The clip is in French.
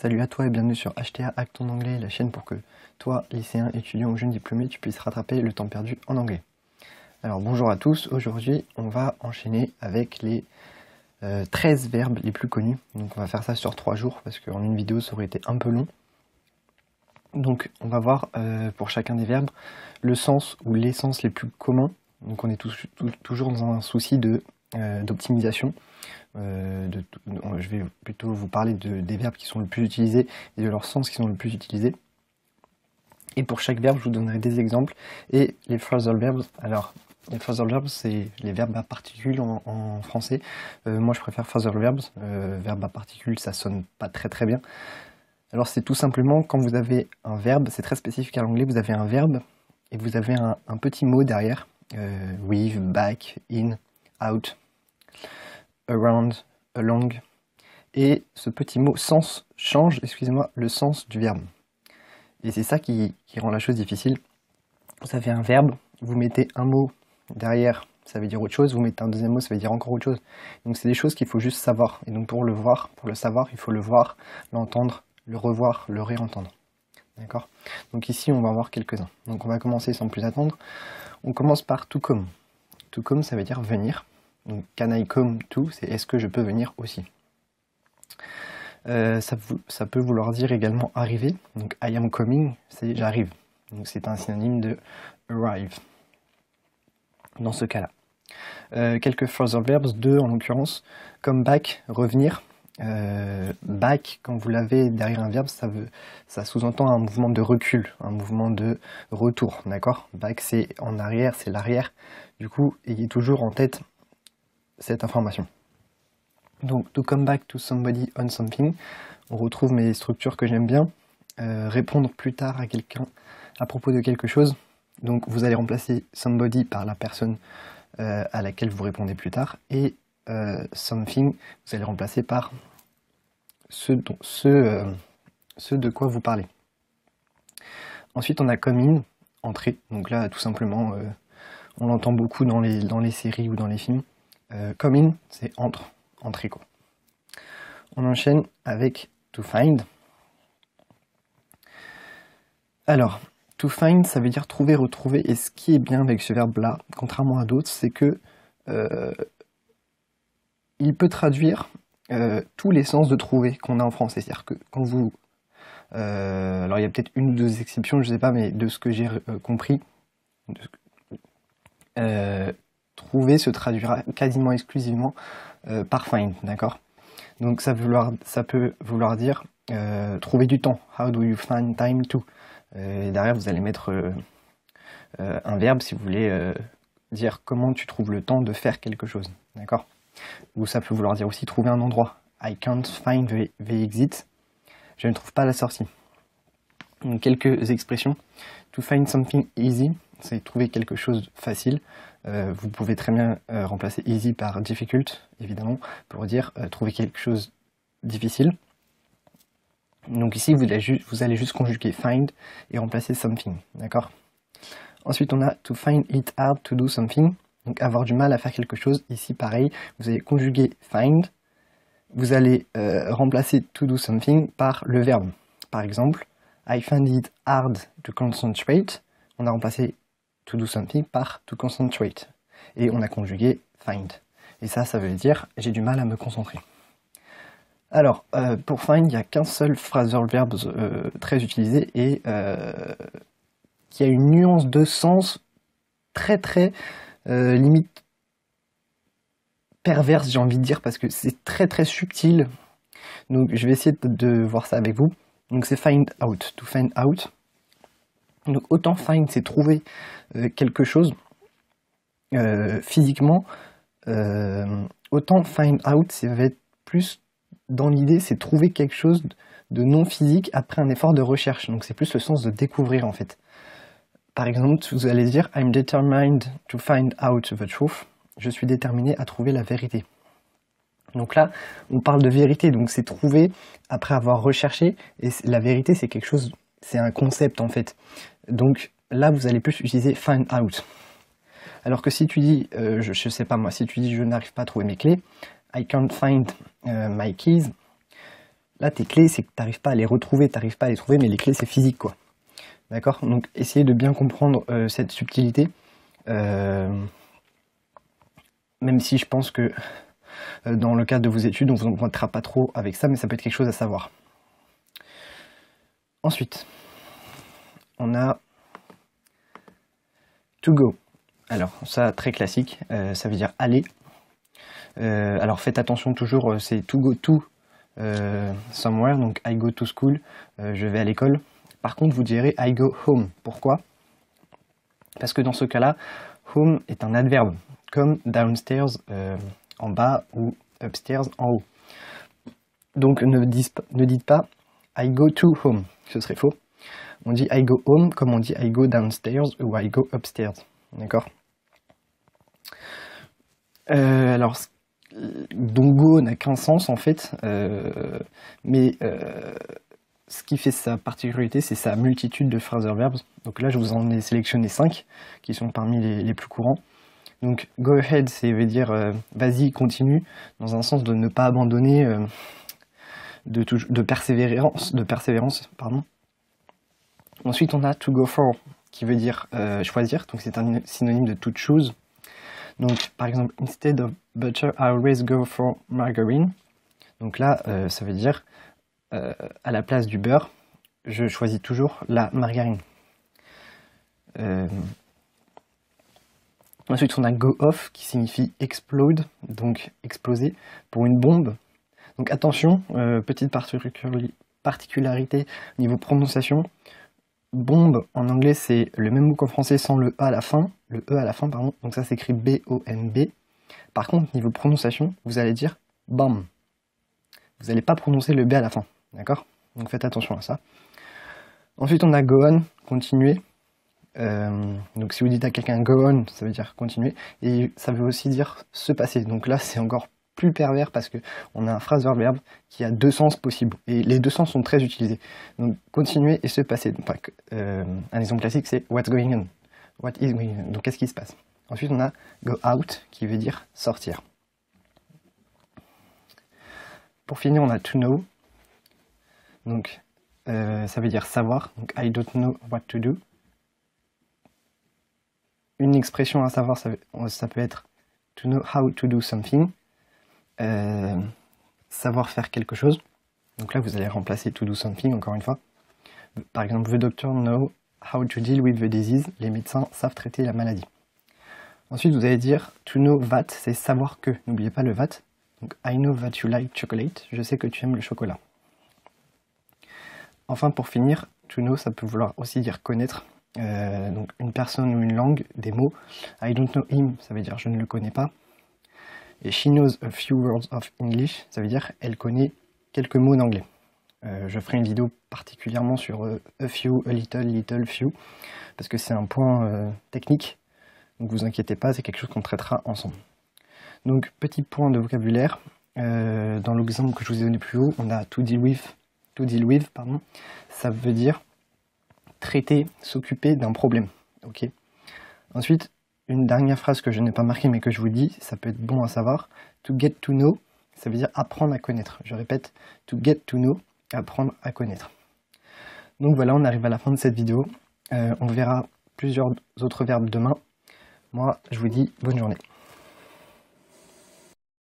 Salut à toi et bienvenue sur HTA Acte en anglais, la chaîne pour que toi, lycéen, étudiant ou jeune diplômé, tu puisses rattraper le temps perdu en anglais. Alors bonjour à tous, aujourd'hui on va enchaîner avec les 13 verbes les plus connus. Donc on va faire ça sur 3 jours parce qu'en une vidéo ça aurait été un peu long. Donc on va voir pour chacun des verbes le sens ou les sens les plus communs. Donc on est toujours dans un souci d'optimisation. Je vais plutôt vous parler des verbes qui sont le plus utilisés et de leurs sens qui sont le plus utilisés. Et pour chaque verbe, je vous donnerai des exemples. Et les phrasal verbs, alors les phrasal verbs, c'est les verbes à particules en français. Moi, je préfère phrasal verbs. Verbe à particules, ça sonne pas très bien. Alors, c'est tout simplement quand vous avez un verbe, c'est très spécifique à l'anglais, vous avez un verbe et vous avez un petit mot derrière. With, back, in, out, around, along. Et ce petit mot sens change, excusez-moi, le sens du verbe. Et c'est ça qui rend la chose difficile. Vous avez un verbe, vous mettez un mot derrière, ça veut dire autre chose, vous mettez un deuxième mot, ça veut dire encore autre chose. Donc c'est des choses qu'il faut juste savoir. Et donc pour le voir, pour le savoir, il faut le voir, l'entendre, le revoir, le réentendre. D'accord? Donc ici, on va voir quelques-uns. Donc on va commencer sans plus attendre. On commence par to come. To come, ça veut dire venir. Donc can I come to, c'est est-ce que je peux venir aussi. Ça peut vouloir dire également arriver. Donc I am coming, c'est j'arrive. Donc c'est un synonyme de arrive. Dans ce cas-là. Quelques phrasal verbs, deux en l'occurrence. Come back, revenir. Back, quand vous l'avez derrière un verbe, ça sous-entend un mouvement de recul, un mouvement de retour, d'accord? Back, c'est en arrière, c'est l'arrière. Du coup, ayez toujours en tête cette information. Donc, to come back to somebody on something, on retrouve mes structures que j'aime bien. Répondre plus tard à quelqu'un à propos de quelque chose. Donc, vous allez remplacer somebody par la personne à laquelle vous répondez plus tard. Et something, vous allez remplacer par ce de quoi vous parlez. Ensuite, on a come in, entrer. Donc là, tout simplement, on l'entend beaucoup dans les séries ou dans les films. Come in, c'est entrer quoi. On enchaîne avec to find. Alors, to find, ça veut dire trouver, retrouver. Et ce qui est bien avec ce verbe-là, contrairement à d'autres, c'est que il peut traduire tous les sens de trouver qu'on a en français. C'est-à-dire que quand vous... alors il y a peut-être une ou deux exceptions, je ne sais pas, mais de ce que j'ai compris, trouver se traduira quasiment exclusivement par find, d'accord? Donc ça peut vouloir dire trouver du temps. How do you find time to? Et derrière, vous allez mettre un verbe si vous voulez dire comment tu trouves le temps de faire quelque chose, d'accord? Ou ça peut vouloir dire aussi trouver un endroit. I can't find the exit. Je ne trouve pas la sortie. Donc, quelques expressions. To find something easy, c'est trouver quelque chose facile. Vous pouvez très bien remplacer easy par difficult, évidemment, pour dire trouver quelque chose difficile. Donc ici, vous allez juste conjuguer find et remplacer something, d'accord? Ensuite, on a to find it hard to do something. Donc avoir du mal à faire quelque chose, ici pareil, vous allez conjuguer find, vous allez remplacer to do something par le verbe. Par exemple, I find it hard to concentrate, on a remplacé to do something par to concentrate. Et on a conjugué find. Et ça veut dire j'ai du mal à me concentrer. Alors, pour find, il n'y a qu'un seul phrasal verb très utilisé et qui a une nuance de sens très limite perverse, j'ai envie de dire, parce que c'est très subtil. Donc je vais essayer de voir ça avec vous. Donc c'est find out, to find out. Donc autant find, c'est trouver quelque chose physiquement, autant find out, ça va être plus dans l'idée, c'est trouver quelque chose de non physique après un effort de recherche. Donc c'est plus le sens de découvrir en fait. Par exemple, vous allez dire I'm determined to find out the truth. Je suis déterminé à trouver la vérité. Donc là, on parle de vérité, donc c'est trouver après avoir recherché. Et la vérité, c'est quelque chose, c'est un concept en fait. Donc là, vous allez plus utiliser find out. Alors que si tu dis, je sais pas moi, si tu dis je n'arrive pas à trouver mes clés, I can't find my keys. Là, tes clés, c'est que tu n'arrives pas à les retrouver, mais les clés, c'est physique, quoi. D'accord? Donc, essayez de bien comprendre cette subtilité. Même si je pense que dans le cadre de vos études, on ne vous empruntera pas trop avec ça, mais ça peut être quelque chose à savoir. Ensuite, on a to go. Alors, ça, très classique, ça veut dire aller. Alors, faites attention toujours, c'est to go to somewhere, donc I go to school, je vais à l'école. Par contre, vous direz I go home. Pourquoi? Parce que dans ce cas-là, home est un adverbe, comme downstairs en bas ou upstairs en haut. Donc ne dites pas I go to home, ce serait faux. On dit I go home comme on dit I go downstairs ou I go upstairs. D'accord? Alors, donc go n'a qu'un sens en fait, mais ce qui fait sa particularité, c'est sa multitude de phrasal verbs. Donc là, je vous en ai sélectionné 5 qui sont parmi les plus courants. Donc go ahead, ça veut dire vas-y, continue, dans un sens de ne pas abandonner, de persévérance, pardon. Ensuite, on a to go for, qui veut dire choisir, donc c'est un synonyme de to choose. Donc par exemple, instead of butter, I always go for margarine. Donc là, ça veut dire à la place du beurre, je choisis toujours la margarine. Ensuite, on a go off qui signifie explode, donc exploser, pour une bombe. Donc attention, petite particularité niveau prononciation. Bombe en anglais, c'est le même mot qu'en français sans le A à la fin. Le E à la fin, pardon. Donc ça s'écrit B-O-M-B. Par contre, niveau prononciation, vous allez dire bomb. Vous n'allez pas prononcer le B à la fin. D'accord? Donc faites attention à ça. Ensuite, on a go on, continuer. Donc si vous dites à quelqu'un go on, ça veut dire continuer. Et ça veut aussi dire se passer. Donc là, c'est encore plus pervers parce qu'on a un phrasal verbe qui a 2 sens possibles. Et les 2 sens sont très utilisés. Donc continuer et se passer. Donc, un exemple classique, c'est what's going on. What is going on. Donc qu'est-ce qui se passe? Ensuite, on a go out qui veut dire sortir. Pour finir, on a to know. Donc, ça veut dire savoir. Donc, I don't know what to do. Une expression à savoir, ça peut être to know how to do something. Savoir faire quelque chose. Donc là, vous allez remplacer to do something, encore une fois. Par exemple, the doctor know how to deal with the disease. Les médecins savent traiter la maladie. Ensuite, vous allez dire to know that, c'est savoir que. N'oubliez pas le that. Donc, I know that you like chocolate. Je sais que tu aimes le chocolat. Enfin, pour finir, to know, ça peut vouloir aussi dire connaître. Donc, une personne ou une langue, des mots. I don't know him, ça veut dire je ne le connais pas. Et she knows a few words of English, ça veut dire elle connaît quelques mots d'anglais. Je ferai une vidéo particulièrement sur a few, a little, few, parce que c'est un point technique. Donc, vous inquiétez pas, c'est quelque chose qu'on traitera ensemble. Donc, petit point de vocabulaire. Dans l'exemple que je vous ai donné plus haut, on a to deal with, pardon. Ça veut dire traiter, s'occuper d'un problème. Ok. Ensuite, une dernière phrase que je n'ai pas marquée mais que je vous dis, ça peut être bon à savoir. To get to know, ça veut dire apprendre à connaître. Je répète, to get to know, apprendre à connaître. Donc voilà, on arrive à la fin de cette vidéo. On verra plusieurs autres verbes demain. Moi, je vous dis bonne journée.